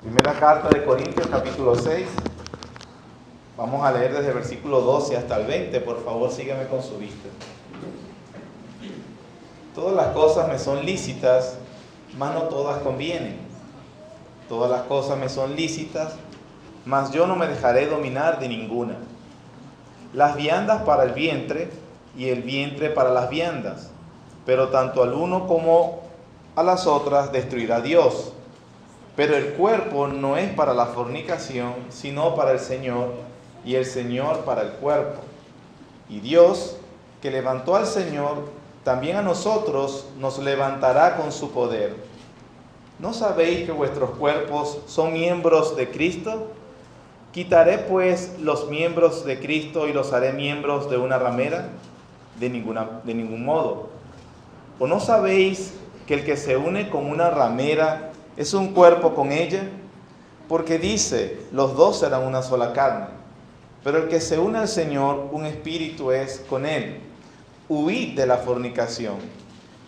Primera carta de Corintios, capítulo 6. Vamos a leer desde el versículo 12 hasta el 20. Por favor, sígueme con su vista. Todas las cosas me son lícitas, mas no todas convienen. Todas las cosas me son lícitas, mas yo no me dejaré dominar de ninguna. Las viandas para el vientre y el vientre para las viandas, pero tanto al uno como a las otras destruirá Dios. Pero el cuerpo no es para la fornicación, sino para el Señor, y el Señor para el cuerpo. Y Dios, que levantó al Señor, también a nosotros nos levantará con su poder. ¿No sabéis que vuestros cuerpos son miembros de Cristo? ¿Quitaré pues los miembros de Cristo y los haré miembros de una ramera? De ningún modo. ¿O no sabéis que el que se une con una ramera es un cuerpo con ella? Porque dice, los dos serán una sola carne. Pero el que se une al Señor, un espíritu es con él. Huid de la fornicación.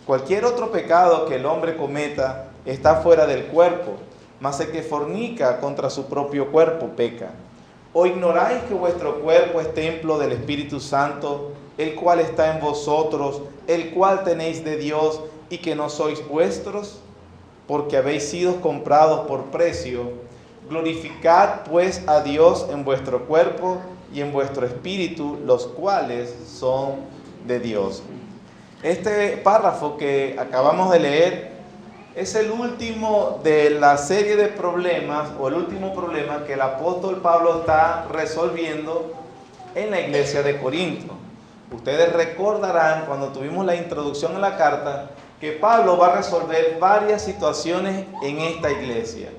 Cualquier otro pecado que el hombre cometa está fuera del cuerpo, mas el que fornica contra su propio cuerpo peca. ¿O ignoráis que vuestro cuerpo es templo del Espíritu Santo, el cual está en vosotros, el cual tenéis de Dios, y que no sois vuestros? Porque habéis sido comprados por precio. Glorificad pues a Dios en vuestro cuerpo y en vuestro espíritu, los cuales son de Dios. Este párrafo que acabamos de leer es el último de la serie de problemas, o el último problema que el apóstol Pablo está resolviendo en la iglesia de Corinto. Ustedes recordarán cuando tuvimos la introducción a la carta que Pablo va a resolver varias situaciones en esta iglesia.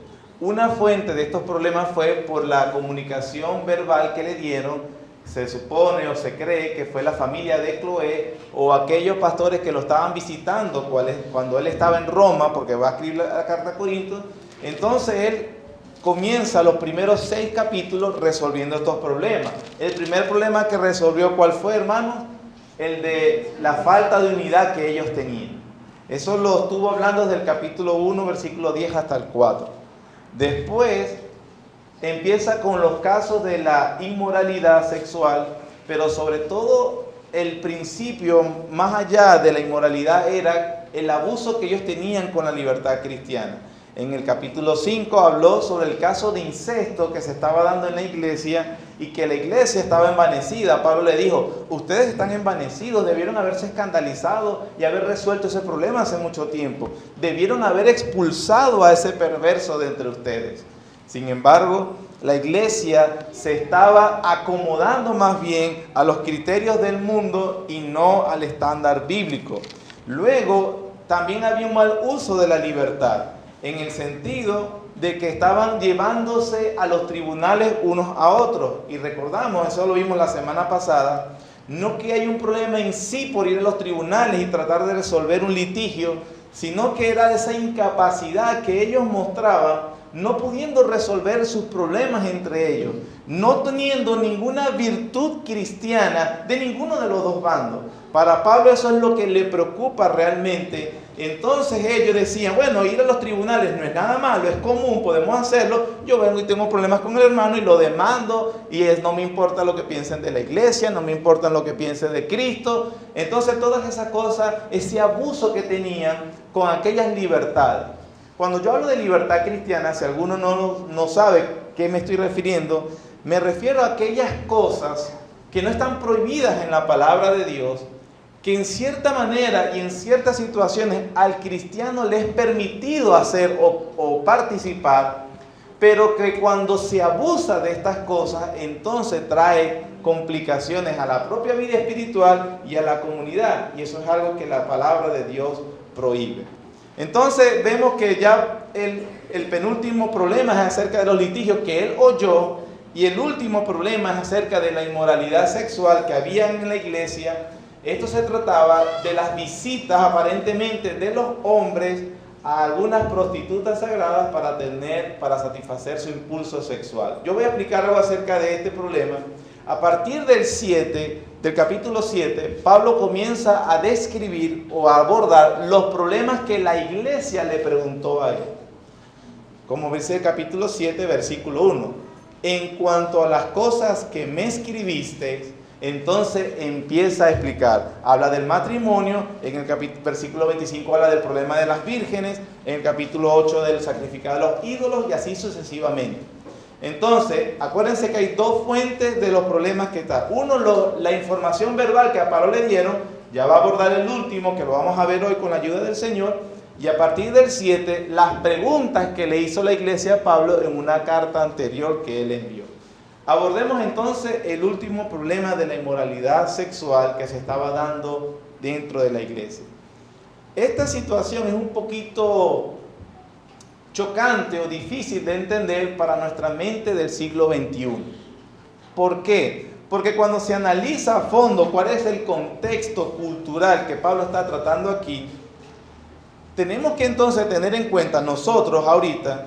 Una fuente de estos problemas fue por la comunicación verbal que le dieron. Se supone o se cree que fue la familia de Cloé o aquellos pastores que lo estaban visitando cuando él estaba en Roma, porque va a escribir la carta a Corinto. Entonces él comienza los primeros 6 capítulos resolviendo estos problemas. El primer problema que resolvió, ¿cuál fue, hermanos? El de la falta de unidad que ellos tenían. Eso lo estuvo hablando desde el capítulo 1, versículo 10 hasta el 4. Después empieza con los casos de la inmoralidad sexual, pero sobre todo el principio más allá de la inmoralidad era el abuso que ellos tenían con la libertad cristiana. En el capítulo 5 habló sobre el caso de incesto que se estaba dando en la iglesia y que la iglesia estaba envanecida. Pablo le dijo, ustedes están envanecidos, debieron haberse escandalizado y haber resuelto ese problema hace mucho tiempo. Debieron haber expulsado a ese perverso de entre ustedes. Sin embargo, la iglesia se estaba acomodando más bien a los criterios del mundo y no al estándar bíblico. Luego, también había un mal uso de la libertad, en el sentido de que estaban llevándose a los tribunales unos a otros. Y recordamos, eso lo vimos la semana pasada, no que hay un problema en sí por ir a los tribunales y tratar de resolver un litigio, sino que era esa incapacidad que ellos mostraban, no pudiendo resolver sus problemas entre ellos, no teniendo ninguna virtud cristiana de ninguno de los dos bandos. Para Pablo eso es lo que le preocupa realmente. Entonces ellos decían, bueno, ir a los tribunales no es nada malo, es común, podemos hacerlo. Yo vengo y tengo problemas con el hermano y lo demando, y no me importa lo que piensen de la iglesia, no me importa lo que piensen de Cristo. Entonces todas esas cosas, ese abuso que tenían con aquellas libertades. Cuando yo hablo de libertad cristiana, si alguno no sabe a qué me estoy refiriendo, me refiero a aquellas cosas que no están prohibidas en la palabra de Dios, que en cierta manera y en ciertas situaciones al cristiano le es permitido hacer o participar, pero que cuando se abusa de estas cosas, entonces trae complicaciones a la propia vida espiritual y a la comunidad, y eso es algo que la palabra de Dios prohíbe. Entonces vemos que ya el penúltimo problema es acerca de los litigios que él oyó, y el último problema es acerca de la inmoralidad sexual que había en la iglesia. Esto se trataba de las visitas aparentemente de los hombres a algunas prostitutas sagradas para satisfacer su impulso sexual. Yo voy a explicar algo acerca de este problema. A partir del capítulo 7, Pablo comienza a describir o a abordar los problemas que la iglesia le preguntó a él. como dice el capítulo 7, versículo 1. En cuanto a las cosas que me escribisteis, entonces empieza a explicar. Habla del matrimonio, en el versículo 25 habla del problema de las vírgenes, en el capítulo 8 del sacrificar a los ídolos y así sucesivamente. Entonces, acuérdense que hay dos fuentes de los problemas que están. Uno, la información verbal que a Pablo le dieron, ya va a abordar el último, que lo vamos a ver hoy con la ayuda del Señor, y a partir del 7, las preguntas que le hizo la iglesia a Pablo en una carta anterior que él envió. Abordemos entonces el último problema de la inmoralidad sexual que se estaba dando dentro de la iglesia. Esta situación es un poquito chocante o difícil de entender para nuestra mente del siglo XXI. ¿Por qué? Porque cuando se analiza a fondo cuál es el contexto cultural que Pablo está tratando aquí, tenemos que entonces tener en cuenta nosotros ahorita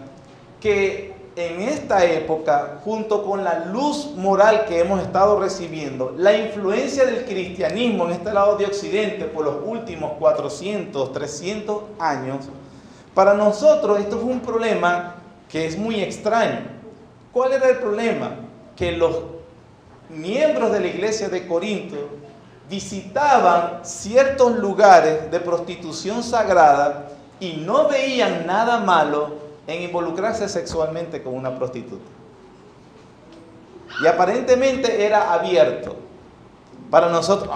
que en esta época, junto con la luz moral que hemos estado recibiendo, la influencia del cristianismo en este lado de Occidente por los últimos 400, 300 años, para nosotros esto es un problema que es muy extraño. ¿Cuál era el problema? Que los miembros de la iglesia de Corinto visitaban ciertos lugares de prostitución sagrada y no veían nada malo en involucrarse sexualmente con una prostituta. Y aparentemente era abierto para nosotros.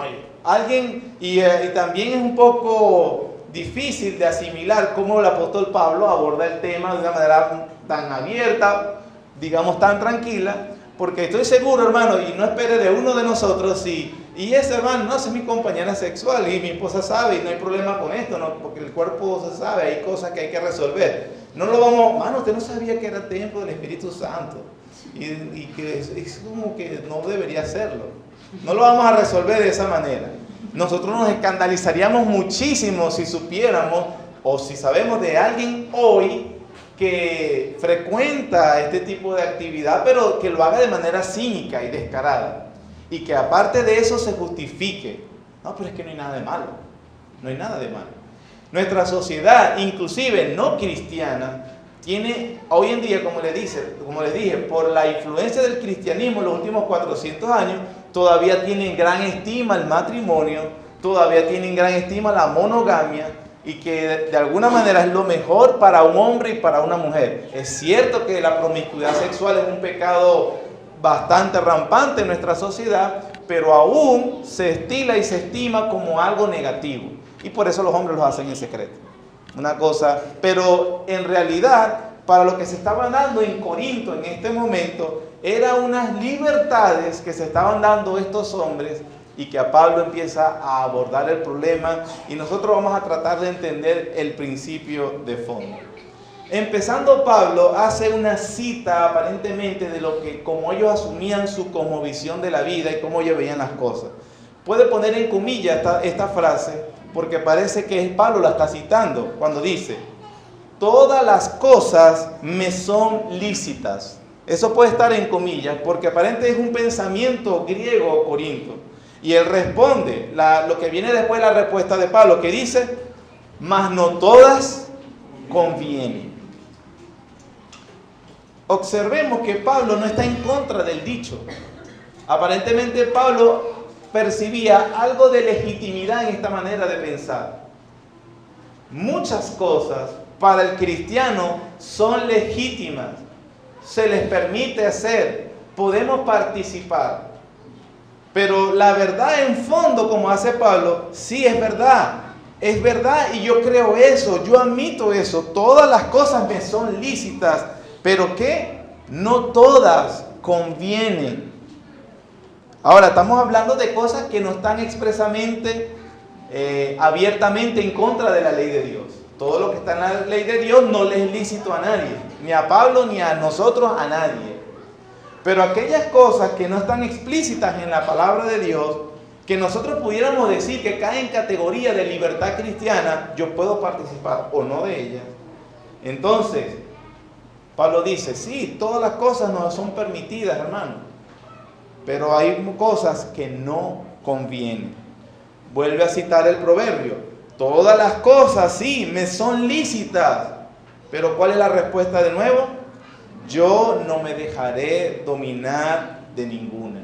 Y también es un poco difícil de asimilar cómo el apóstol Pablo aborda el tema de una manera tan abierta, digamos tan tranquila, porque estoy seguro, hermano, y no espere de uno de nosotros, y ese hermano, no, esa es mi compañera sexual y mi esposa sabe y no hay problema con esto, no, porque el cuerpo se sabe, hay cosas que hay que resolver. No lo vamos, hermano, usted no sabía que era el templo del Espíritu Santo y que es como que no debería hacerlo. No lo vamos a resolver de esa manera. Nosotros nos escandalizaríamos muchísimo si supiéramos o si sabemos de alguien hoy que frecuenta este tipo de actividad, pero que lo haga de manera cínica y descarada. Y que aparte de eso se justifique. No, pero es que no hay nada de malo. No hay nada de malo. Nuestra sociedad, inclusive no cristiana, tiene hoy en día, como les dije, por la influencia del cristianismo en los últimos 400 años, todavía tienen gran estima el matrimonio, todavía tienen gran estima la monogamia, y que de alguna manera es lo mejor para un hombre y para una mujer. Es cierto que la promiscuidad sexual es un pecado bastante rampante en nuestra sociedad, pero aún se estila y se estima como algo negativo. Y por eso los hombres lo hacen en secreto. Una cosa, pero en realidad, para lo que se estaba dando en Corinto en este momento, eran unas libertades que se estaban dando estos hombres y que a Pablo empieza a abordar el problema y nosotros vamos a tratar de entender el principio de fondo. Empezando, Pablo hace una cita aparentemente de lo que, como ellos asumían su cosmovisión de la vida y cómo ellos veían las cosas. Puede poner en comillas esta frase porque parece que Pablo la está citando cuando dice: todas las cosas me son lícitas. Eso puede estar en comillas porque aparentemente es un pensamiento griego o corinto. Y él responde, lo que viene después de la respuesta de Pablo, que dice: mas no todas convienen. Observemos que Pablo no está en contra del dicho. Aparentemente Pablo percibía algo de legitimidad en esta manera de pensar. Muchas cosas para el cristiano son legítimas, se les permite hacer, podemos participar. Pero la verdad en fondo, como hace Pablo, sí es verdad y yo creo eso, yo admito eso, todas las cosas me son lícitas, pero ¿qué? No todas convienen. Ahora, estamos hablando de cosas que no están expresamente, abiertamente en contra de la ley de Dios. Todo lo que está en la ley de Dios no le es lícito a nadie, ni a Pablo, ni a nosotros, a nadie. Pero aquellas cosas que no están explícitas en la palabra de Dios, que nosotros pudiéramos decir que caen en categoría de libertad cristiana, yo puedo participar o no de ellas. Entonces, Pablo dice, sí, todas las cosas nos son permitidas, hermano, pero hay cosas que no convienen. Vuelve a citar el proverbio, todas las cosas sí me son lícitas, Pero ¿cuál es la respuesta de nuevo? Yo no me dejaré dominar de ninguna.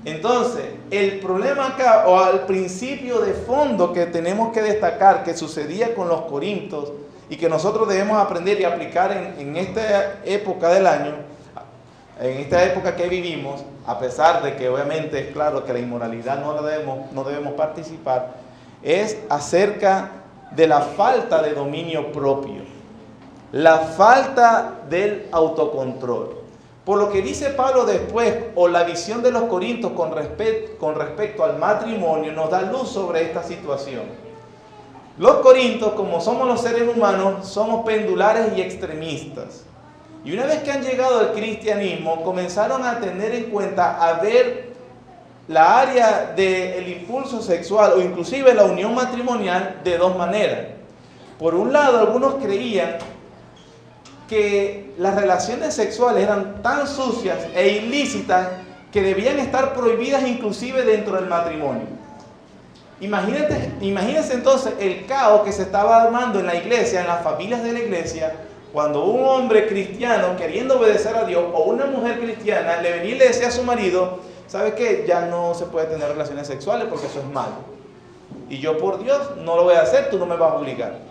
Entonces, el problema acá, o al principio de fondo que tenemos que destacar, que sucedía con los corintios y que nosotros debemos aprender y aplicar en esta época del año, en esta época que vivimos, a pesar de que obviamente es claro que la inmoralidad no debemos participar, es acerca de la falta de dominio propio, la falta del autocontrol. Por lo que dice Pablo después, o la visión de los corintios con respecto al matrimonio, nos da luz sobre esta situación. Los corintios, como somos los seres humanos, somos pendulares y extremistas. Y una vez que han llegado al cristianismo, comenzaron a tener en cuenta, a ver la área del impulso sexual o inclusive la unión matrimonial de dos maneras. Por un lado, algunos creían que las relaciones sexuales eran tan sucias e ilícitas que debían estar prohibidas inclusive dentro del matrimonio. Imagínense entonces el caos que se estaba armando en la iglesia, en las familias de la iglesia, cuando un hombre cristiano queriendo obedecer a Dios o una mujer cristiana le venía y le decía a su marido: ¿sabes qué? Ya no se puede tener relaciones sexuales porque eso es malo. Y yo por Dios no lo voy a hacer, tú no me vas a obligar.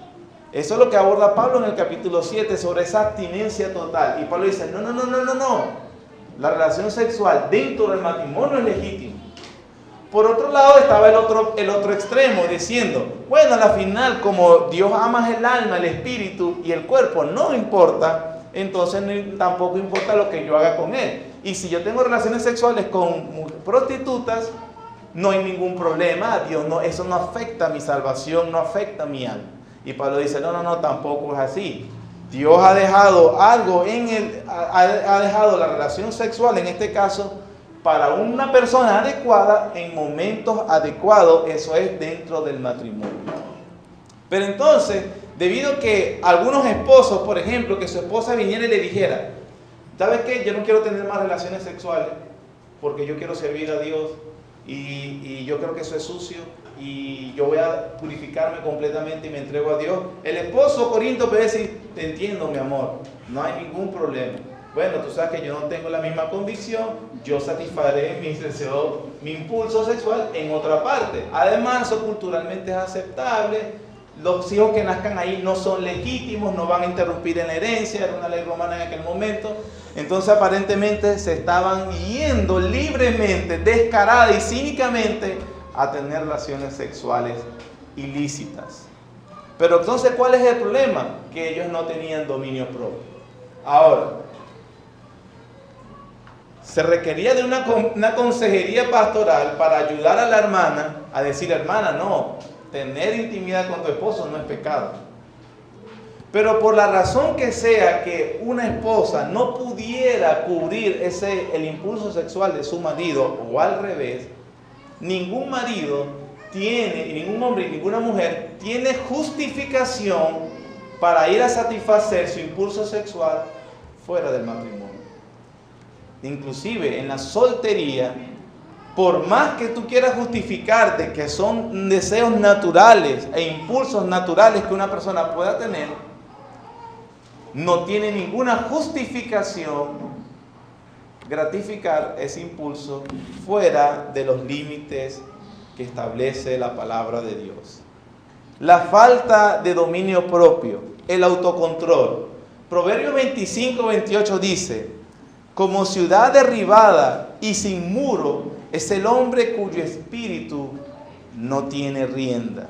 Eso es lo que aborda Pablo en el capítulo 7 sobre esa abstinencia total. Y Pablo dice: no. La relación sexual dentro del matrimonio es legítima. Por otro lado estaba el otro extremo diciendo: bueno, a la final, como Dios ama el alma, el espíritu y el cuerpo no importa, entonces tampoco importa lo que yo haga con él. Y si yo tengo relaciones sexuales con prostitutas, no hay ningún problema. Dios no, eso no afecta a mi salvación, no afecta a mi alma. Y Pablo dice: no, tampoco es así. Dios ha dejado algo ha dejado la relación sexual, en este caso, para una persona adecuada, en momentos adecuados, eso es dentro del matrimonio. Pero entonces, debido a que algunos esposos, por ejemplo, que su esposa viniera y le dijera: ¿sabes qué? Yo no quiero tener más relaciones sexuales porque yo quiero servir a Dios y yo creo que eso es sucio y yo voy a purificarme completamente y me entrego a Dios. El esposo corinto puede decir: te entiendo, mi amor, no hay ningún problema. Bueno, tú sabes que yo no tengo la misma convicción, yo satisfaré mi deseo, mi impulso sexual en otra parte. Además, eso culturalmente es aceptable. Los hijos que nazcan ahí no son legítimos, no van a interrumpir en la herencia, era una ley romana en aquel momento. Entonces aparentemente se estaban yendo libremente, descarada y cínicamente a tener relaciones sexuales ilícitas. Pero entonces, ¿cuál es el problema? Que ellos no tenían dominio propio. Ahora, se requería de una consejería pastoral para ayudar a la hermana a decir: hermana, no, tener intimidad con tu esposo no es pecado. Pero por la razón que sea que una esposa no pudiera cubrir el impulso sexual de su marido, o al revés, ningún marido tiene, y ningún hombre y ninguna mujer tiene justificación para ir a satisfacer su impulso sexual fuera del matrimonio. Inclusive en la soltería, por más que tú quieras justificar de que son deseos naturales e impulsos naturales que una persona pueda tener, no tiene ninguna justificación gratificar ese impulso fuera de los límites que establece la palabra de Dios. La falta de dominio propio, el autocontrol. Proverbios 25-28 dice: como ciudad derribada y sin muro es el hombre cuyo espíritu no tiene rienda.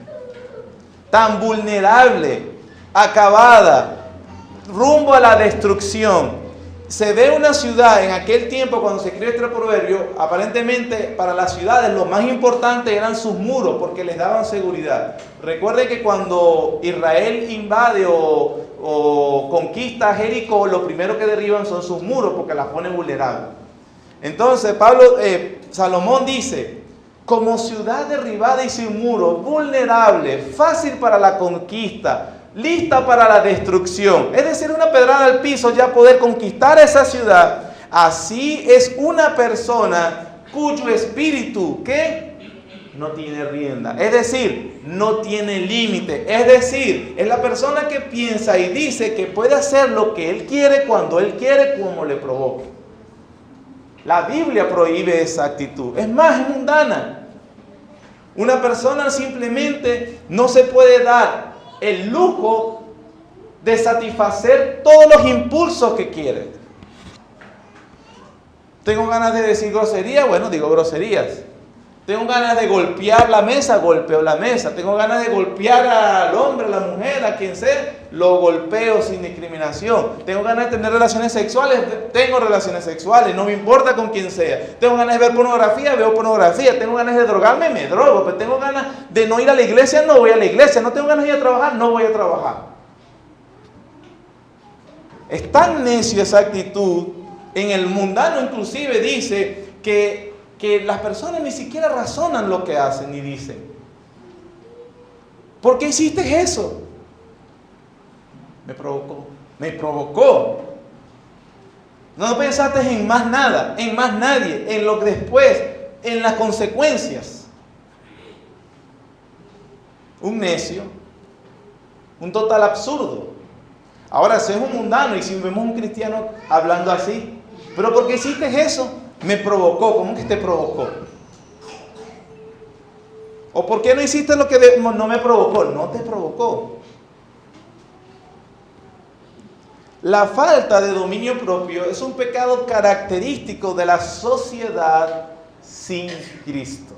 Tan vulnerable, acabada, rumbo a la destrucción. Se ve una ciudad en aquel tiempo cuando se escribe este proverbio, aparentemente para las ciudades lo más importante eran sus muros porque les daban seguridad. Recuerde que cuando Israel invade o conquista Jericó, lo primero que derriban son sus muros porque las ponen vulnerables. Entonces Salomón dice: como ciudad derribada y sin muros, vulnerable, fácil para la conquista, lista para la destrucción, es decir, una pedrada al piso ya poder conquistar esa ciudad. Así es una persona cuyo espíritu, ¿qué? no tiene rienda. Es decir, no tiene límite. Es decir, es la persona que piensa y dice que puede hacer lo que él quiere, cuando él quiere, como le provoque. La Biblia prohíbe esa actitud. Es más, es mundana. Una persona simplemente no se puede dar el lujo de satisfacer todos los impulsos que quiere. Tengo ganas de decir groserías, bueno, digo groserías. Tengo ganas de golpear la mesa, golpeo la mesa. Tengo ganas de golpear al hombre, a la mujer, a quien sea, lo golpeo sin discriminación. Tengo ganas de tener relaciones sexuales, tengo relaciones sexuales, no me importa con quién sea. Tengo ganas de ver pornografía, veo pornografía. Tengo ganas de drogarme, me drogo. Pero tengo ganas de no ir a la iglesia, no voy a la iglesia. No tengo ganas de ir a trabajar, no voy a trabajar. Es tan necio esa actitud. En el mundano inclusive dice que las personas ni siquiera razonan lo que hacen ni dicen. ¿Por qué hiciste eso? Me provocó. No pensaste en más nada, en más nadie, en lo que después, en las consecuencias. Un necio, un total absurdo. Ahora, si es un mundano y si vemos un cristiano hablando así, ¿pero por qué hiciste eso? Me provocó. ¿Cómo que te provocó? ¿O por qué no hiciste lo que no me provocó? No te provocó. La falta de dominio propio es un pecado característico de la sociedad sin Cristo.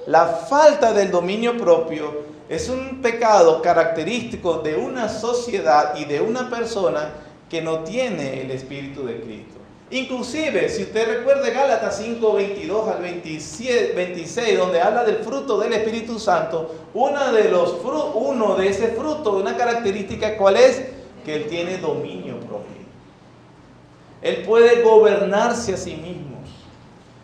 La falta del dominio propio es un pecado característico de una sociedad y de una persona que no tiene el Espíritu de Cristo. Inclusive, si usted recuerda Gálatas 5, 22 al 26, donde habla del fruto del Espíritu Santo, uno de ese fruto, una característica, ¿cuál es? Que él tiene dominio propio. Él puede gobernarse a sí mismo.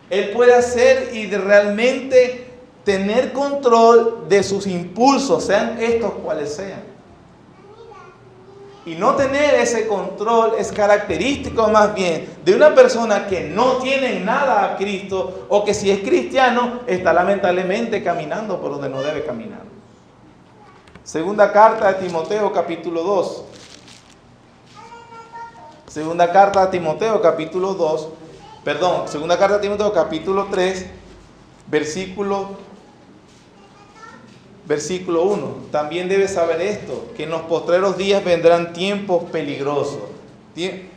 Él puede hacer y realmente tener control de sus impulsos, sean estos cuales sean. Y no tener ese control es característico más bien de una persona que no tiene nada a Cristo, o que si es cristiano está lamentablemente caminando por donde no debe caminar. Segunda carta de Timoteo capítulo 2. Segunda carta a Timoteo capítulo 2. Segunda carta a Timoteo capítulo 3, versículo 1. También debes saber esto, que en los postreros días vendrán tiempos peligrosos.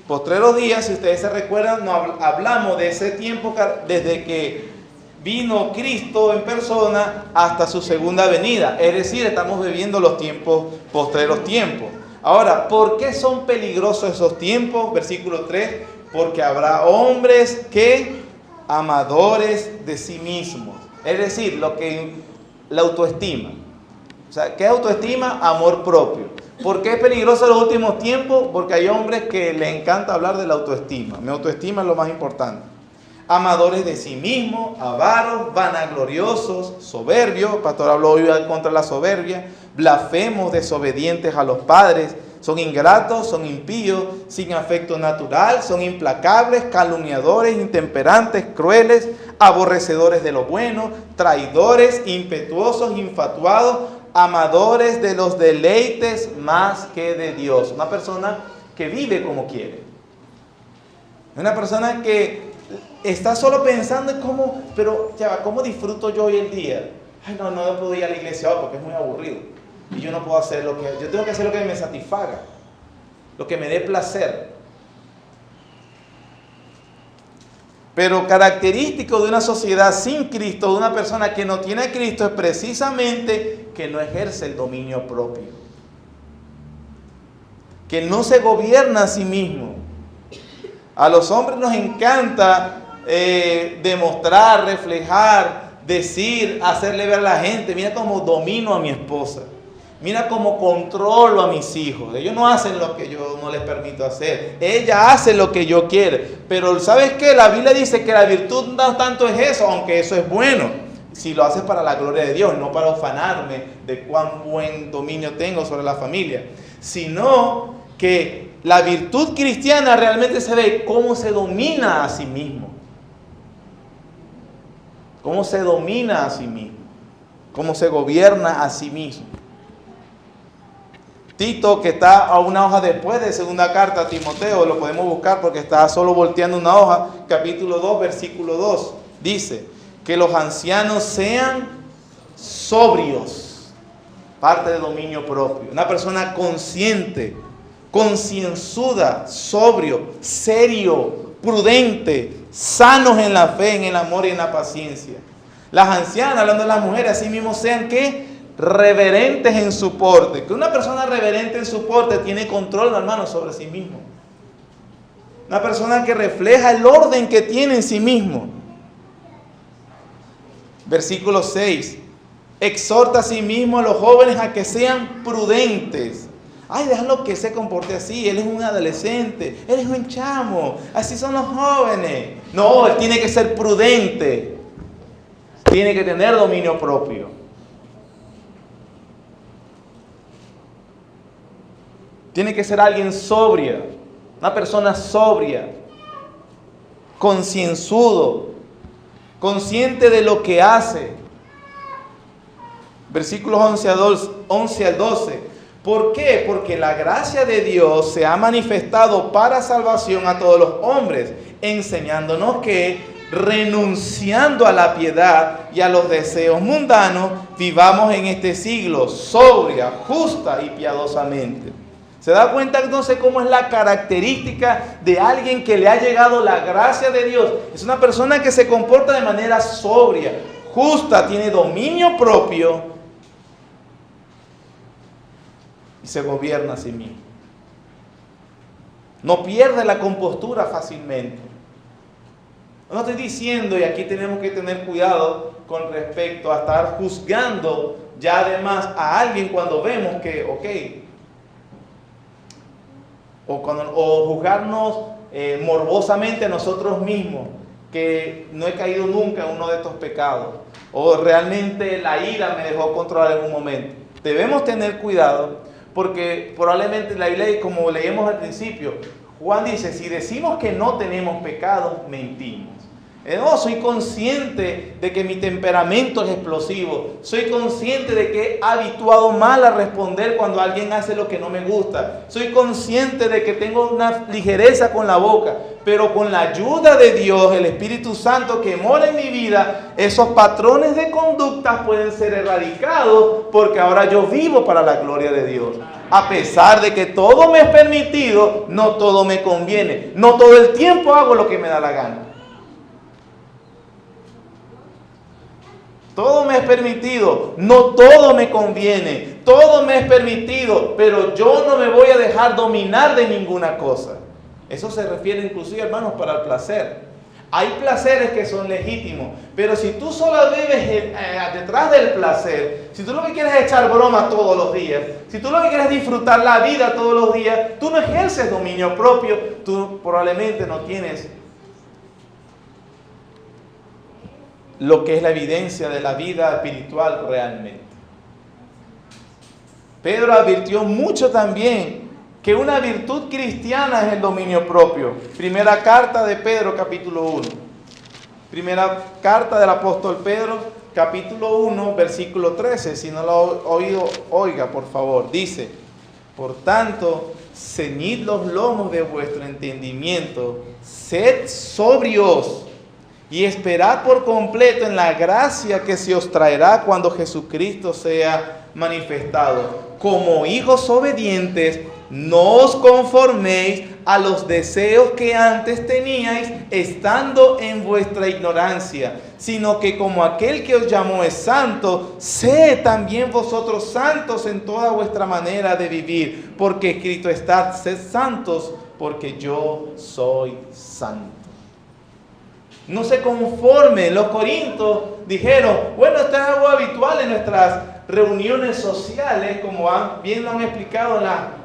Postreros días, si ustedes se recuerdan, hablamos de ese tiempo desde que vino Cristo en persona hasta su segunda venida. Es decir, estamos viviendo los postreros tiempos. Ahora, ¿por qué son peligrosos esos tiempos? Versículo 3, porque habrá hombres que amadores de sí mismos. Es decir, la autoestima. O sea, ¿qué autoestima? Amor propio. ¿Por qué es peligroso en los últimos tiempos? Porque hay hombres que les encanta hablar de la autoestima. Mi autoestima es lo más importante. Amadores de sí mismos, avaros, vanagloriosos, soberbios. El pastor habló hoy contra la soberbia. Blasfemos, desobedientes a los padres. Son ingratos, son impíos, sin afecto natural, son implacables, calumniadores, intemperantes, crueles, aborrecedores de lo bueno, traidores, impetuosos, infatuados, amadores de los deleites más que de Dios. Una persona que vive como quiere. Una persona que está solo pensando en cómo disfruto yo hoy el día. Ay, no puedo ir a la iglesia hoy porque es muy aburrido. Y yo no puedo hacer yo tengo que hacer lo que me satisfaga, lo que me dé placer. Pero característico de una sociedad sin Cristo, de una persona que no tiene a Cristo, es precisamente que no ejerce el dominio propio, que no se gobierna a sí mismo. A los hombres nos encanta demostrar, reflejar, decir, hacerle ver a la gente: mira cómo domino a mi esposa, mira cómo controlo a mis hijos. Ellos no hacen lo que yo no les permito hacer. Ella hace lo que yo quiero. Pero ¿sabes qué? La Biblia dice que la virtud no tanto es eso, aunque eso es bueno, si lo haces para la gloria de Dios, no para ufanarme de cuán buen dominio tengo sobre la familia, sino que la virtud cristiana realmente se ve cómo se domina a sí mismo. Cómo se domina a sí mismo. cómo se gobierna a sí mismo. Tito, que está a una hoja después de segunda carta a Timoteo, lo podemos buscar porque está solo volteando una hoja, capítulo 2, versículo 2, dice que los ancianos sean sobrios, parte de dominio propio, una persona consciente, concienzuda, sobrio, serio, prudente, sanos en la fe, en el amor y en la paciencia. Las ancianas, hablando de las mujeres, así mismo sean que reverentes en su porte. Que una persona reverente en su porte tiene control, hermano, sobre sí mismo. Una persona que refleja el orden que tiene en sí mismo. Versículo 6. Exhorta a sí mismo a los jóvenes a que sean prudentes. Ay, déjalo que se comporte así. Él es un adolescente. Él es un chamo. Así son los jóvenes. No, él tiene que ser prudente. Tiene que tener dominio propio. Tiene que ser alguien sobria, una persona sobria, concienzudo, consciente de lo que hace. Versículos 11 al 12. ¿Por qué? Porque la gracia de Dios se ha manifestado para salvación a todos los hombres, enseñándonos que, renunciando a la piedad y a los deseos mundanos, vivamos en este siglo sobria, justa y piadosamente. ¿Se da cuenta entonces cómo es la característica de alguien que le ha llegado la gracia de Dios? Es una persona que se comporta de manera sobria, justa, tiene dominio propio y se gobierna a sí mismo. No pierde la compostura fácilmente. No estoy diciendo, y aquí tenemos que tener cuidado con respecto a estar juzgando ya además a alguien cuando vemos que, o juzgarnos morbosamente a nosotros mismos, que no he caído nunca en uno de estos pecados, o realmente la ira me dejó controlar en algún momento. Debemos tener cuidado, porque probablemente la Biblia, como leímos al principio, Juan dice, si decimos que no tenemos pecado, mentimos. No, soy consciente de que mi temperamento es explosivo. Soy consciente de que he habituado mal a responder cuando alguien hace lo que no me gusta. Soy consciente de que tengo una ligereza con la boca. Pero con la ayuda de Dios, el Espíritu Santo que mora en mi vida, esos patrones de conducta pueden ser erradicados porque ahora yo vivo para la gloria de Dios. A pesar de que todo me es permitido, no todo me conviene. No todo el tiempo hago lo que me da la gana. Todo me es permitido, no todo me conviene, todo me es permitido, pero yo no me voy a dejar dominar de ninguna cosa. Eso se refiere inclusive, hermanos, para el placer. Hay placeres que son legítimos, pero si tú solo vives detrás del placer, si tú lo que quieres es echar broma todos los días, si tú lo que quieres es disfrutar la vida todos los días, tú no ejerces dominio propio, tú probablemente no tienes lo que es la evidencia de la vida espiritual realmente. Pedro advirtió mucho también que una virtud cristiana es el dominio propio. Primera carta de Pedro, capítulo 1. Primera carta del apóstol Pedro, capítulo 1, versículo 13. Si no lo ha oído, oiga, por favor. Dice, por tanto, ceñid los lomos de vuestro entendimiento, sed sobrios, y esperad por completo en la gracia que se os traerá cuando Jesucristo sea manifestado. Como hijos obedientes, no os conforméis a los deseos que antes teníais, estando en vuestra ignorancia, sino que como aquel que os llamó es santo, sed también vosotros santos en toda vuestra manera de vivir, porque escrito está, sed santos, porque yo soy santo. No se conformen. Los corintios dijeron, bueno, esto es algo habitual en nuestras reuniones sociales, como bien lo han explicado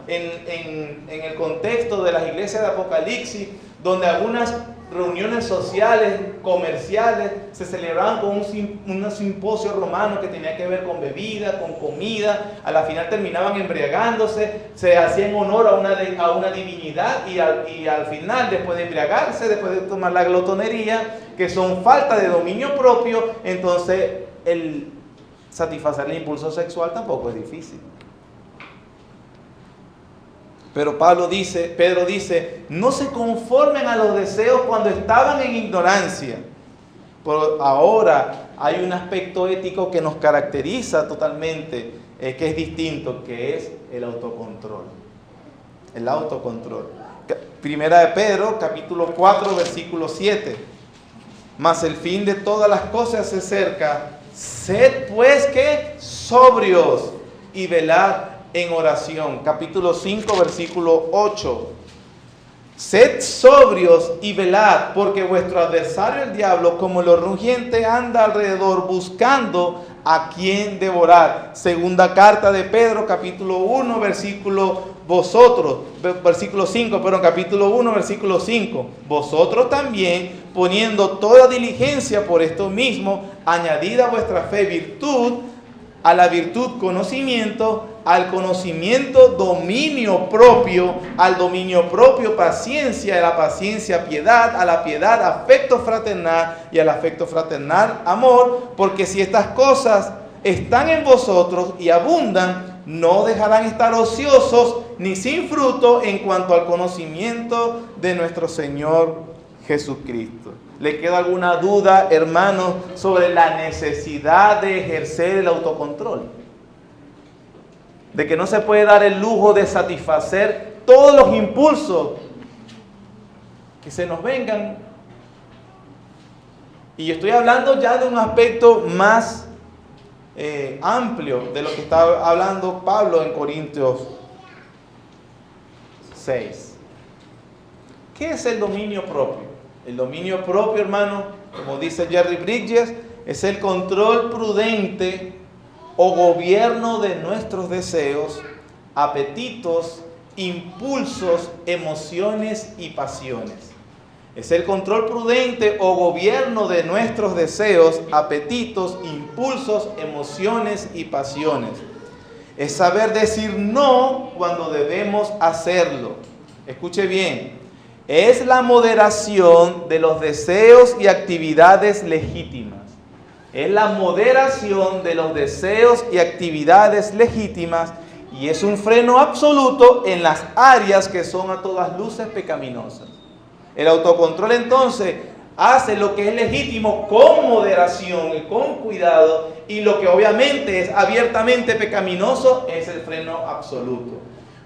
en el contexto de las iglesias de Apocalipsis, donde algunas reuniones sociales, comerciales, se celebraban con un simposio romano que tenía que ver con bebida, con comida. A la final terminaban embriagándose, se hacían honor a una divinidad y al final, después de embriagarse, después de tomar la glotonería, que son falta de dominio propio, entonces satisfacer el impulso sexual tampoco es difícil. Pero Pedro dice, no se conformen a los deseos cuando estaban en ignorancia. Pero ahora hay un aspecto ético que nos caracteriza totalmente, que es distinto, que es el autocontrol. El autocontrol. Primera de Pedro, capítulo 4, versículo 7. Mas el fin de todas las cosas se acerca. Sed pues que sobrios y velad en oración. Capítulo 5, versículo 8. Sed sobrios y velad, porque vuestro adversario el diablo, como el rugiente, anda alrededor buscando a quien devorar. Segunda carta de Pedro, capítulo 1, versículo 5, capítulo 1, versículo 5. Vosotros también, poniendo toda diligencia por esto mismo, añadid a vuestra fe virtud, a la virtud conocimiento, al conocimiento dominio propio, al dominio propio paciencia, a la paciencia piedad, a la piedad afecto fraternal y al afecto fraternal amor, porque si estas cosas están en vosotros y abundan, no dejarán estar ociosos ni sin fruto en cuanto al conocimiento de nuestro Señor Jesucristo. ¿Le queda alguna duda, hermanos, sobre la necesidad de ejercer el autocontrol? De que no se puede dar el lujo de satisfacer todos los impulsos que se nos vengan. Y yo estoy hablando ya de un aspecto más amplio de lo que está hablando Pablo en Corintios 6. ¿Qué es el dominio propio? El dominio propio, hermano, como dice Jerry Bridges, es el control prudente o gobierno de nuestros deseos, apetitos, impulsos, emociones y pasiones. Es el control prudente o gobierno de nuestros deseos, apetitos, impulsos, emociones y pasiones. Es saber decir no cuando debemos hacerlo. Escuche bien. Es la moderación de los deseos y actividades legítimas. Es la moderación de los deseos y actividades legítimas y es un freno absoluto en las áreas que son a todas luces pecaminosas. El autocontrol entonces hace lo que es legítimo con moderación y con cuidado, y lo que obviamente es abiertamente pecaminoso es el freno absoluto.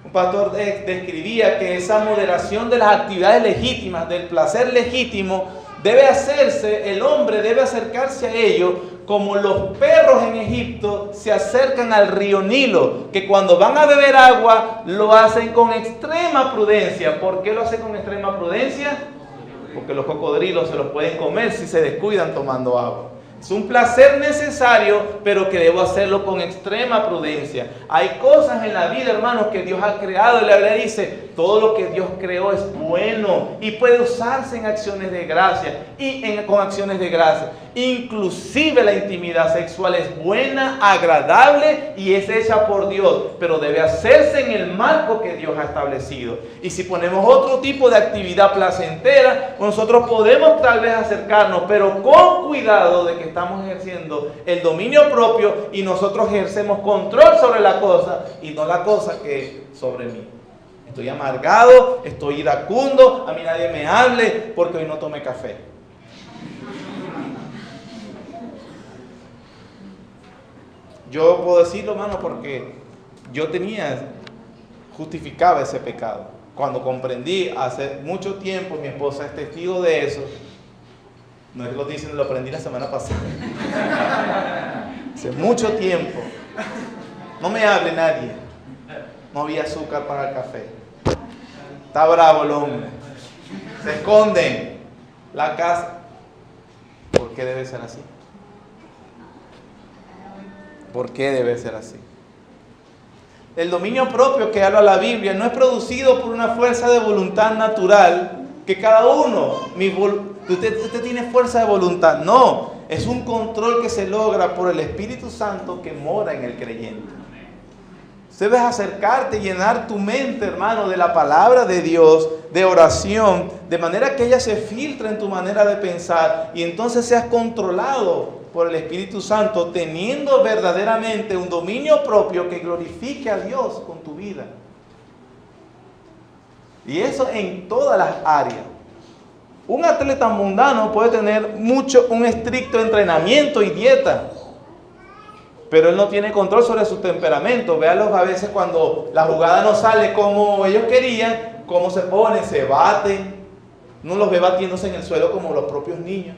Un pastor describía que esa moderación de las actividades legítimas, del placer legítimo, debe hacerse, el hombre debe acercarse a ello como los perros en Egipto se acercan al río Nilo, que cuando van a beber agua lo hacen con extrema prudencia. ¿Por qué lo hacen con extrema prudencia? Porque los cocodrilos se los pueden comer si se descuidan tomando agua. Es un placer necesario, pero que debo hacerlo con extrema prudencia. Hay cosas en la vida, hermanos, que Dios ha creado. Y la Biblia dice, todo lo que Dios creó es bueno y puede usarse en acciones de gracia con acciones de gracia. Inclusive la intimidad sexual es buena, agradable y es hecha por Dios, pero debe hacerse en el marco que Dios ha establecido. Y si ponemos otro tipo de actividad placentera, nosotros podemos tal vez acercarnos, pero con cuidado de que estamos ejerciendo el dominio propio y nosotros ejercemos control sobre la cosa y no la cosa que es sobre mí. Estoy amargado, estoy iracundo, a mí nadie me hable porque hoy no tomé café. Yo puedo decirlo, hermano, porque yo justificaba ese pecado. Cuando comprendí hace mucho tiempo, mi esposa es testigo de eso. No es que lo estoy diciendo, lo aprendí la semana pasada. Hace mucho tiempo. No me hable nadie. No había azúcar para el café. Está bravo el hombre. Se esconden. La casa. ¿Por qué debe ser así? ¿Por qué debe ser así? El dominio propio que habla la Biblia no es producido por una fuerza de voluntad natural que cada uno, usted tiene fuerza de voluntad. No, es un control que se logra por el Espíritu Santo que mora en el creyente. Debes acercarte y llenar tu mente, hermano, de la palabra de Dios, de oración, de manera que ella se filtre en tu manera de pensar y entonces seas controlado por el Espíritu Santo, teniendo verdaderamente un dominio propio que glorifique a Dios con tu vida. Y eso en todas las áreas. Un atleta mundano puede tener un estricto entrenamiento y dieta, pero él no tiene control sobre su temperamento. Véanlos a veces cuando la jugada no sale como ellos querían, cómo se ponen, se baten. Uno los ve batiéndose en el suelo como los propios niños.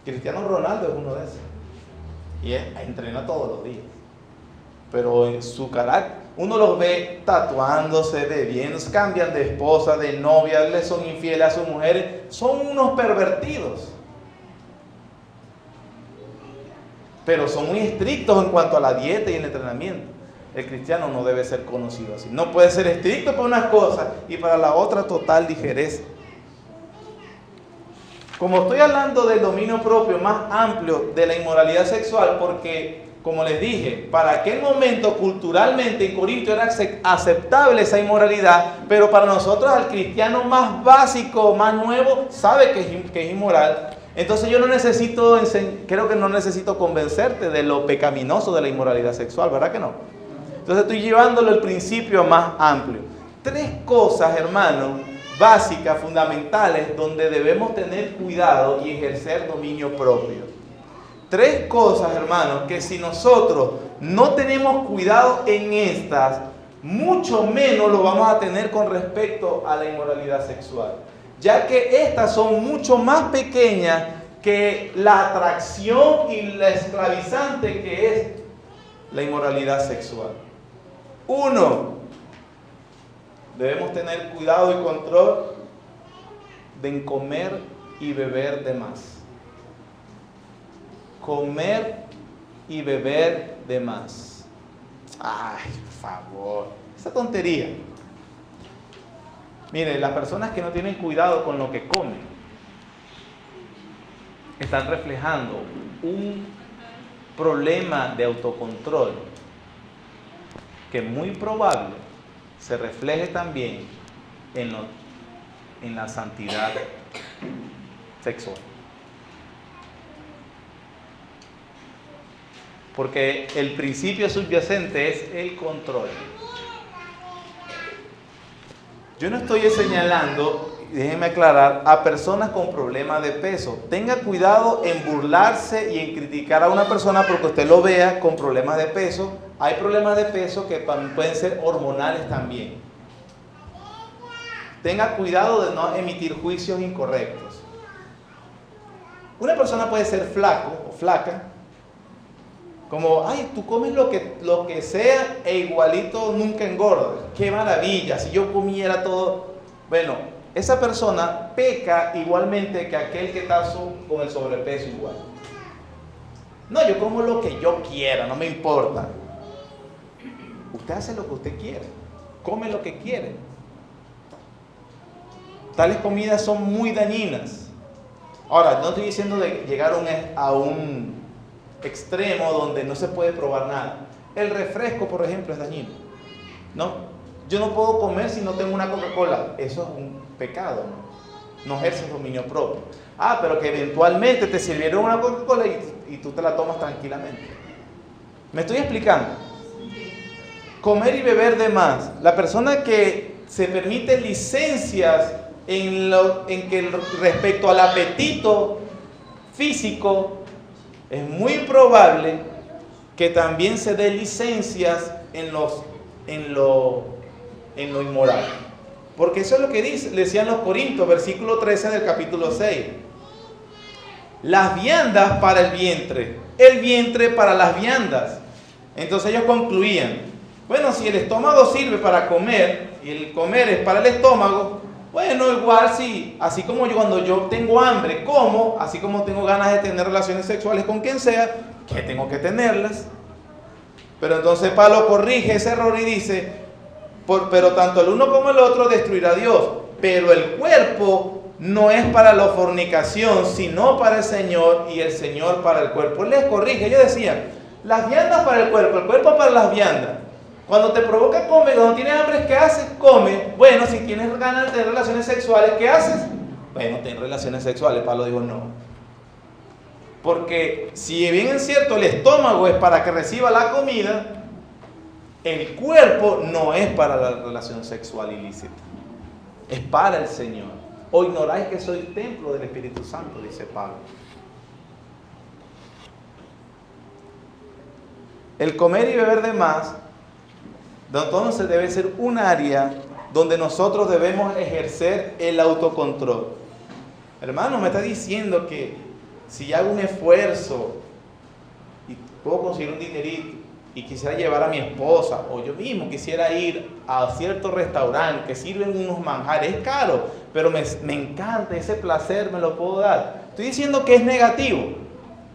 Cristiano Ronaldo es uno de esos. Y él entrena todos los días. Pero en su carácter, uno los ve tatuándose, bebiendo, cambian de esposa, de novia, le son infieles a sus mujeres. Son unos pervertidos. Pero son muy estrictos en cuanto a la dieta y el entrenamiento. El cristiano no debe ser conocido así. No puede ser estricto para unas cosas y para la otra total ligereza. Como estoy hablando del dominio propio más amplio de la inmoralidad sexual, porque, como les dije, para aquel momento culturalmente en Corinto era aceptable esa inmoralidad, pero para nosotros, al cristiano más básico, más nuevo, sabe que es inmoral. Entonces yo creo que no necesito convencerte de lo pecaminoso de la inmoralidad sexual, ¿verdad que no? Entonces estoy llevándolo al principio más amplio. 3 cosas, hermanos, básicas, fundamentales, donde debemos tener cuidado y ejercer dominio propio. 3 cosas, hermanos, que si nosotros no tenemos cuidado en estas, mucho menos lo vamos a tener con respecto a la inmoralidad sexual, ya que estas son mucho más pequeñas que la atracción y la esclavizante que es la inmoralidad sexual. 1, debemos tener cuidado y control de comer y beber de más. Comer y beber de más. Ay, por favor, esa tontería. Mire, las personas que no tienen cuidado con lo que comen están reflejando un problema de autocontrol que muy probable se refleje también en la santidad sexual. Porque el principio subyacente es el control. Yo no estoy señalando, déjenme aclarar, a personas con problemas de peso. Tenga cuidado en burlarse y en criticar a una persona porque usted lo vea con problemas de peso. Hay problemas de peso que pueden ser hormonales también. Tenga cuidado de no emitir juicios incorrectos. Una persona puede ser flaco o flaca, como, ay, tú comes lo que sea e igualito nunca engordas. ¡Qué maravilla! Si yo comiera todo. Bueno, esa persona peca igualmente que aquel que está con el sobrepeso igual. No, yo como lo que yo quiera, no me importa. Usted hace lo que usted quiere, come lo que quiere. Tales comidas son muy dañinas. Ahora, no estoy diciendo de llegar a un extremo donde no se puede probar nada. El refresco, por ejemplo, es dañino, ¿no? Yo no puedo comer si no tengo una Coca-Cola. Eso es un pecado, ¿no? No ejerces dominio propio. Ah, pero que eventualmente te sirvieron una Coca-Cola y tú te la tomas tranquilamente. ¿Me estoy explicando? Comer y beber de más. La persona que se permite licencias respecto al apetito físico, es muy probable que también se dé licencias en lo inmoral. Porque eso es lo que decían los Corintios, versículo 13 del capítulo 6. Las viandas para el vientre para las viandas. Entonces ellos concluían, bueno, si el estómago sirve para comer y el comer es para el estómago, bueno, igual si, así como yo cuando yo tengo hambre como, así como tengo ganas de tener relaciones sexuales con quien sea, que tengo que tenerlas. Pero entonces Pablo corrige ese error y dice, pero tanto el uno como el otro destruirá a Dios, pero el cuerpo no es para la fornicación, sino para el Señor y el Señor para el cuerpo. Él les corrige, ellos decían, las viandas para el cuerpo para las viandas. Cuando te provoca comer, cuando tienes hambre, ¿qué haces? Come. Bueno, si tienes ganas de tener relaciones sexuales, ¿qué haces? Bueno, ten relaciones sexuales. Pablo dijo no. Porque si bien es cierto, el estómago es para que reciba la comida, el cuerpo no es para la relación sexual ilícita. Es para el Señor. ¿O ignoráis que soy templo del Espíritu Santo?, dice Pablo. El comer y beber de más, entonces debe ser un área donde nosotros debemos ejercer el autocontrol. Hermano, me está diciendo que si hago un esfuerzo y puedo conseguir un dinerito y quisiera llevar a mi esposa, o yo mismo quisiera ir a cierto restaurante que sirven unos manjares, es caro, pero me encanta ese placer, me lo puedo dar. ¿Estoy diciendo que es negativo?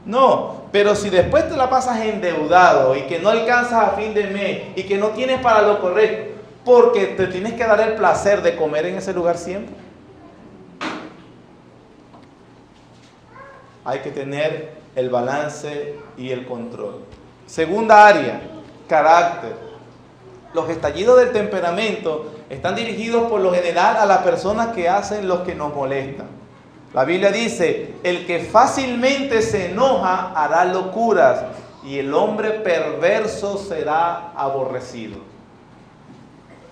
No, pero si después te la pasas endeudado y que no alcanzas a fin de mes y que no tienes para lo correcto, porque te tienes que dar el placer de comer en ese lugar siempre. Hay que tener el balance y el control. Segunda área, carácter. Los estallidos del temperamento están dirigidos por lo general a las personas que hacen lo que nos molesta. La Biblia dice, el que fácilmente se enoja hará locuras y el hombre perverso será aborrecido.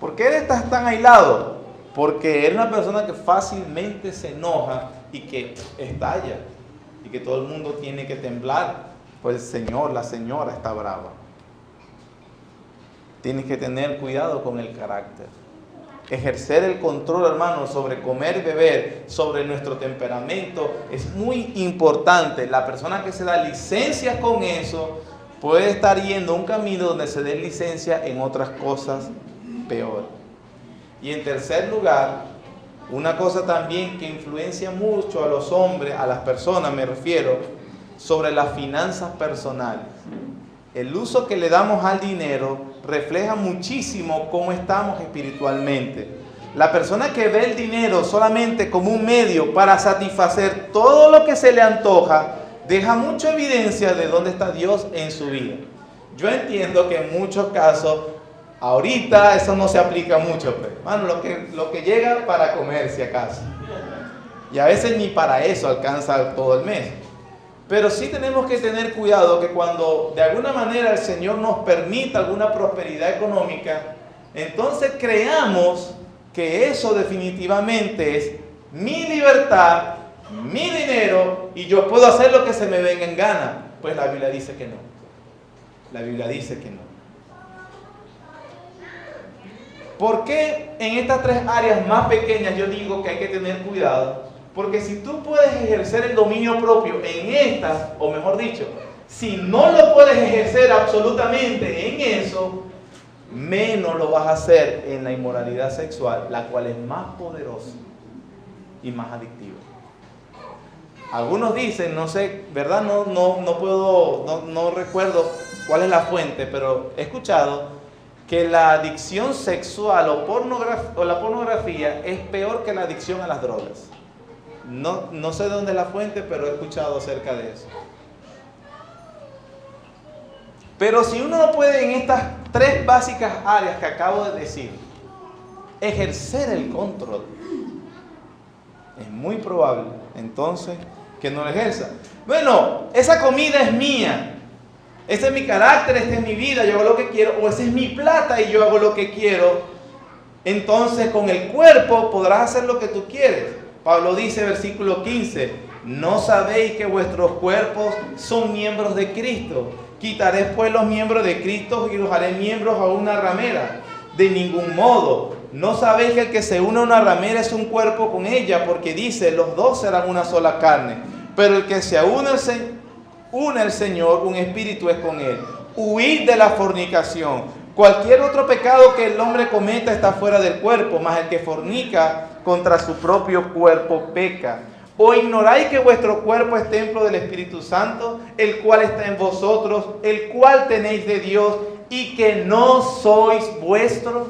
¿Por qué estás tan aislado? Porque eres una persona que fácilmente se enoja y que estalla y que todo el mundo tiene que temblar, pues el señor, la señora está brava. Tienes que tener cuidado con el carácter. Ejercer el control, hermano, sobre comer y beber, sobre nuestro temperamento, es muy importante. La persona que se da licencias con eso puede estar yendo un camino donde se dé licencia en otras cosas peor. Y en tercer lugar, una cosa también que influencia mucho a los hombres, a las personas me refiero, sobre las finanzas personales. El uso que le damos al dinero refleja muchísimo cómo estamos espiritualmente. La persona que ve el dinero solamente como un medio para satisfacer todo lo que se le antoja, deja mucha evidencia de dónde está Dios en su vida. Yo entiendo que en muchos casos, ahorita eso no se aplica mucho, pero, hermano, lo que llega para comer, si acaso. Y a veces ni para eso alcanza todo el mes. Pero sí tenemos que tener cuidado que cuando de alguna manera el Señor nos permita alguna prosperidad económica, entonces creamos que eso definitivamente es mi libertad, mi dinero y yo puedo hacer lo que se me venga en gana. Pues la Biblia dice que no. La Biblia dice que no. ¿Por qué en estas tres áreas más pequeñas yo digo que hay que tener cuidado? Porque si tú puedes ejercer el dominio propio en estas, o mejor dicho, si no lo puedes ejercer absolutamente en eso, menos lo vas a hacer en la inmoralidad sexual, la cual es más poderosa y más adictiva. Algunos dicen, no sé, ¿verdad? No recuerdo cuál es la fuente, pero he escuchado que la adicción sexual o la pornografía es peor que la adicción a las drogas. No sé de dónde es la fuente, pero he escuchado acerca de eso. Pero si uno no puede en estas tres básicas áreas que acabo de decir, ejercer el control, es muy probable entonces que no lo ejerza. Bueno, esa comida es mía, ese es mi carácter, esta es mi vida, yo hago lo que quiero, o esa es mi plata y yo hago lo que quiero. Entonces con el cuerpo podrás hacer lo que tú quieres. Pablo dice, versículo 15, ¿no sabéis que vuestros cuerpos son miembros de Cristo? Quitaré pues los miembros de Cristo y los haré miembros a una ramera. De ningún modo. ¿No sabéis que el que se une a una ramera es un cuerpo con ella? Porque dice, los dos serán una sola carne. Pero el que se une al Señor, un espíritu es con él. Huid de la fornicación. Cualquier otro pecado que el hombre cometa está fuera del cuerpo, mas el que fornica contra su propio cuerpo peca. ¿O ignoráis que vuestro cuerpo es templo del Espíritu Santo, el cual está en vosotros, el cual tenéis de Dios, y que no sois vuestros?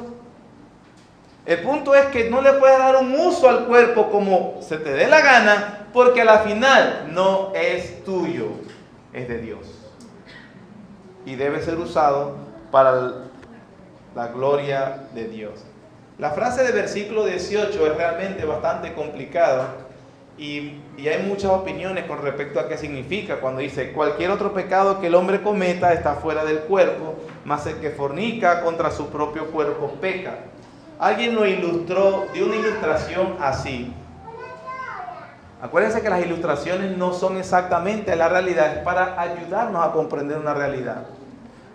El punto es que no le puedes dar un uso al cuerpo como se te dé la gana, porque a la final no es tuyo, es de Dios. Y debe ser usado para la gloria de Dios. La frase del versículo 18 es realmente bastante complicada Y hay muchas opiniones con respecto a qué significa cuando dice: cualquier otro pecado que el hombre cometa está fuera del cuerpo, mas el que fornica contra su propio cuerpo peca. Alguien lo ilustró, dio una ilustración así. Acuérdense que las ilustraciones no son exactamente la realidad, es para ayudarnos a comprender una realidad.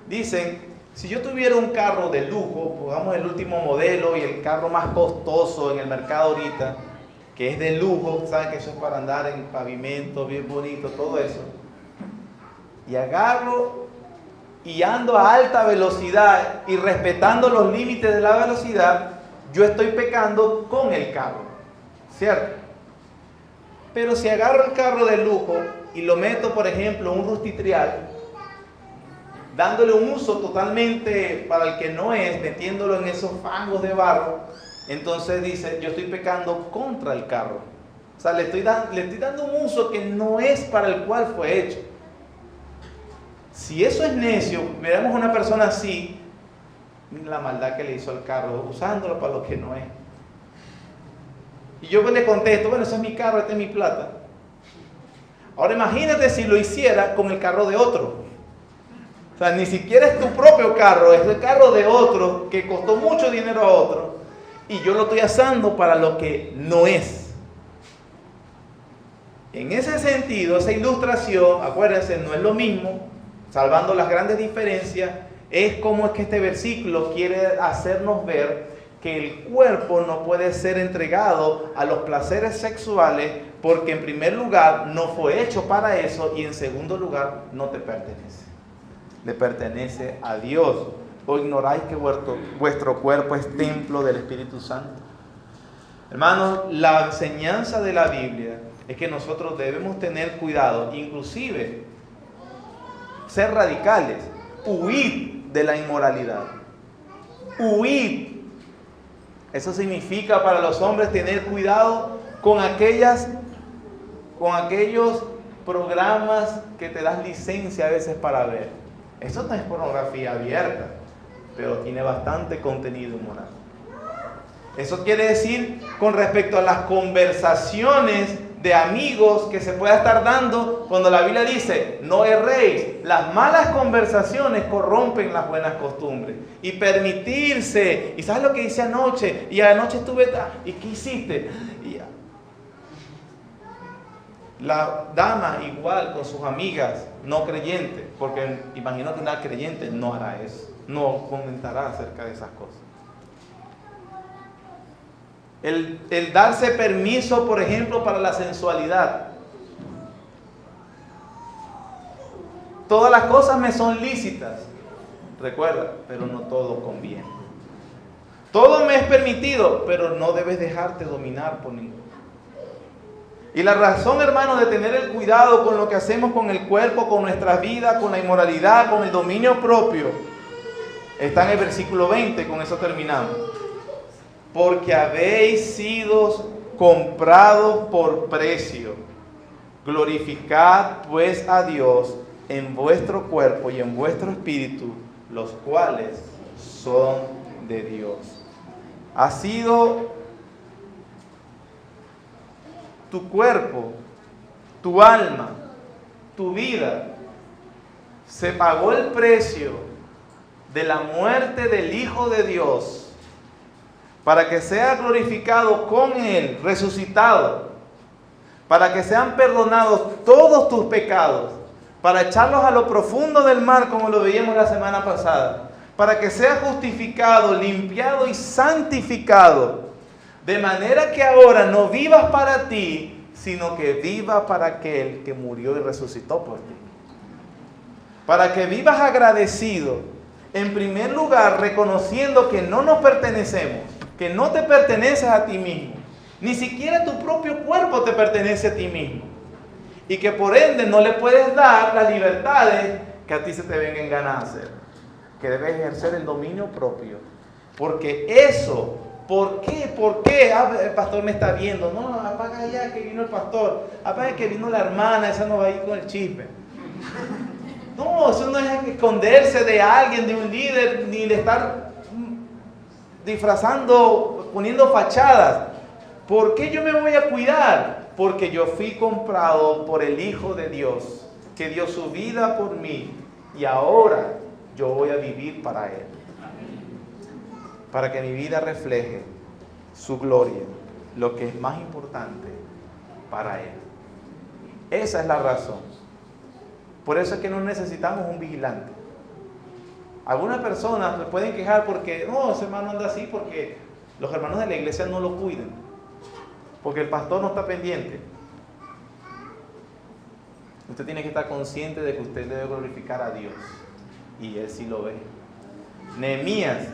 Dicen: si yo tuviera un carro de lujo, pongamos el último modelo y el carro más costoso en el mercado ahorita, que es de lujo, saben que eso es para andar en pavimento bien bonito, todo eso, y agarro y ando a alta velocidad y respetando los límites de la velocidad, yo estoy pecando con el carro, ¿cierto? Pero si agarro el carro de lujo y lo meto, por ejemplo, en un rustitrial, dándole un uso totalmente para el que no es, metiéndolo en esos fangos de barro, entonces dice: yo estoy pecando contra el carro. O sea, le estoy dando un uso que no es para el cual fue hecho. Si eso es necio, veremos una persona así, mira la maldad que le hizo al carro, usándolo para lo que no es. Y yo le contesto: bueno, ese es mi carro, esta es mi plata. Ahora imagínate si lo hiciera con el carro de otro. O sea, ni siquiera es tu propio carro, es el carro de otro que costó mucho dinero a otro, y yo lo estoy usando para lo que no es. En ese sentido, esa ilustración, acuérdense, no es lo mismo, salvando las grandes diferencias, es como es que este versículo quiere hacernos ver que el cuerpo no puede ser entregado a los placeres sexuales, porque en primer lugar no fue hecho para eso, y en segundo lugar no te pertenece. Le pertenece a Dios. ¿O ignoráis que vuestro cuerpo es templo del Espíritu Santo? Hermanos, la enseñanza de la Biblia es que nosotros debemos tener cuidado, inclusive ser radicales, huir de la inmoralidad. Huir. Eso significa para los hombres tener cuidado con aquellos programas que te das licencia a veces para ver. Eso no es pornografía abierta, pero tiene bastante contenido moral. Eso quiere decir con respecto a las conversaciones de amigos que se pueda estar dando, cuando la Biblia dice: no erréis. Las malas conversaciones corrompen las buenas costumbres. Y permitirse, y ¿sabes lo que hice anoche? Y anoche estuve, ¿y qué hiciste? La dama igual con sus amigas no creyentes, porque imagino que una creyente no hará eso, no comentará acerca de esas cosas. El darse permiso, por ejemplo, para la sensualidad. Todas las cosas me son lícitas, recuerda, pero no todo conviene. Todo me es permitido, pero no debes dejarte dominar por ninguno. Y la razón, hermano, de tener el cuidado con lo que hacemos con el cuerpo, con nuestra vida, con la inmoralidad, con el dominio propio, está en el versículo 20, con eso terminamos. Porque habéis sido comprados por precio. Glorificad pues a Dios en vuestro cuerpo y en vuestro espíritu, los cuales son de Dios. Ha sido tu cuerpo, tu alma, tu vida. Se pagó el precio de la muerte del Hijo de Dios para que sea glorificado con Él, resucitado, para que sean perdonados todos tus pecados, para echarlos a lo profundo del mar, como lo veíamos la semana pasada, para que sea justificado, limpiado y santificado, de manera que ahora no vivas para ti, sino que viva para aquel que murió y resucitó por ti. Para que vivas agradecido, en primer lugar reconociendo que no nos pertenecemos, que no te perteneces a ti mismo, ni siquiera tu propio cuerpo te pertenece a ti mismo, y que por ende no le puedes dar las libertades que a ti se te venga en gana hacer, que debes ejercer el dominio propio, porque eso... ¿Por qué? ¿Por qué? El pastor me está viendo. No, apaga ya que vino el pastor. Apaga que vino la hermana, esa no va a ir con el chisme. No, eso no es esconderse de alguien, de un líder, ni de estar disfrazando, poniendo fachadas. ¿Por qué yo me voy a cuidar? Porque yo fui comprado por el Hijo de Dios, que dio su vida por mí, y ahora yo voy a vivir para Él. Para que mi vida refleje su gloria, lo que es más importante para Él. Esa es la razón. Por eso es que no necesitamos un vigilante. Algunas personas se pueden quejar porque, no, ese hermano anda así porque los hermanos de la iglesia no lo cuidan, porque el pastor no está pendiente. Usted tiene que estar consciente de que usted debe glorificar a Dios, y Él sí lo ve. Nehemías,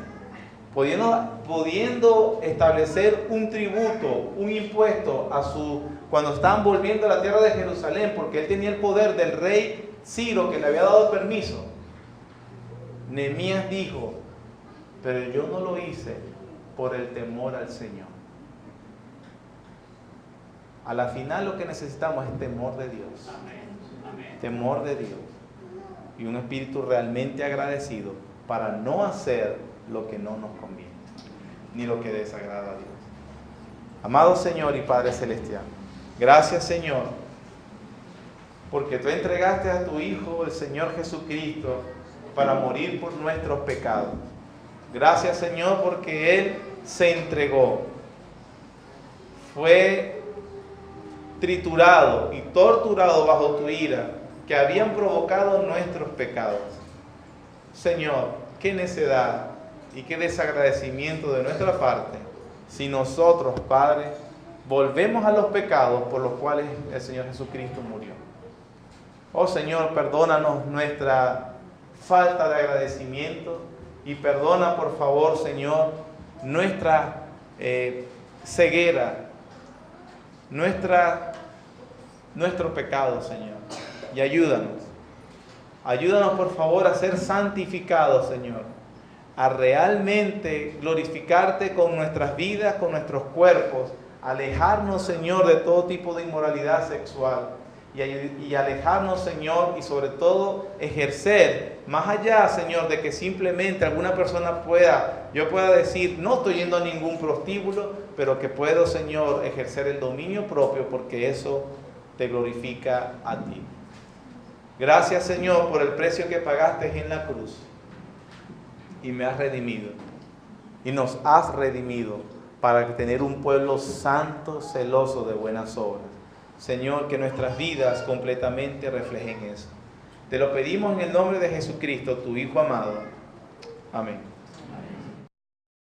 pudiendo establecer un tributo, un impuesto cuando estaban volviendo a la tierra de Jerusalén, porque él tenía el poder del rey Ciro que le había dado permiso, Nehemías dijo, pero yo no lo hice por el temor al Señor. A la final lo que necesitamos es temor de Dios. Temor de Dios. Y un espíritu realmente agradecido para no hacer lo que no nos conviene, ni lo que desagrada a Dios. Amado Señor y Padre Celestial, gracias, Señor, porque tú entregaste a tu Hijo, el Señor Jesucristo, para morir por nuestros pecados. Gracias, Señor, porque Él se entregó, fue triturado y torturado bajo tu ira, que habían provocado nuestros pecados. Señor, qué necedad y qué desagradecimiento de nuestra parte si nosotros, Padre, volvemos a los pecados por los cuales el Señor Jesucristo murió. Oh Señor, perdónanos nuestra falta de agradecimiento y perdona, por favor, Señor, nuestra ceguera, nuestro pecado, Señor, y ayúdanos. Ayúdanos, por favor, a ser santificados, Señor, a realmente glorificarte con nuestras vidas, con nuestros cuerpos, alejarnos, Señor, de todo tipo de inmoralidad sexual y alejarnos, Señor, y sobre todo ejercer, más allá, Señor, de que simplemente alguna persona yo pueda decir, no estoy yendo a ningún prostíbulo, pero que puedo, Señor, ejercer el dominio propio, porque eso te glorifica a ti. Gracias, Señor, por el precio que pagaste en la cruz y me has redimido y nos has redimido para tener un pueblo santo, celoso de buenas obras. Señor, que nuestras vidas completamente reflejen eso. Te lo pedimos en el nombre de Jesucristo, tu Hijo amado. Amén.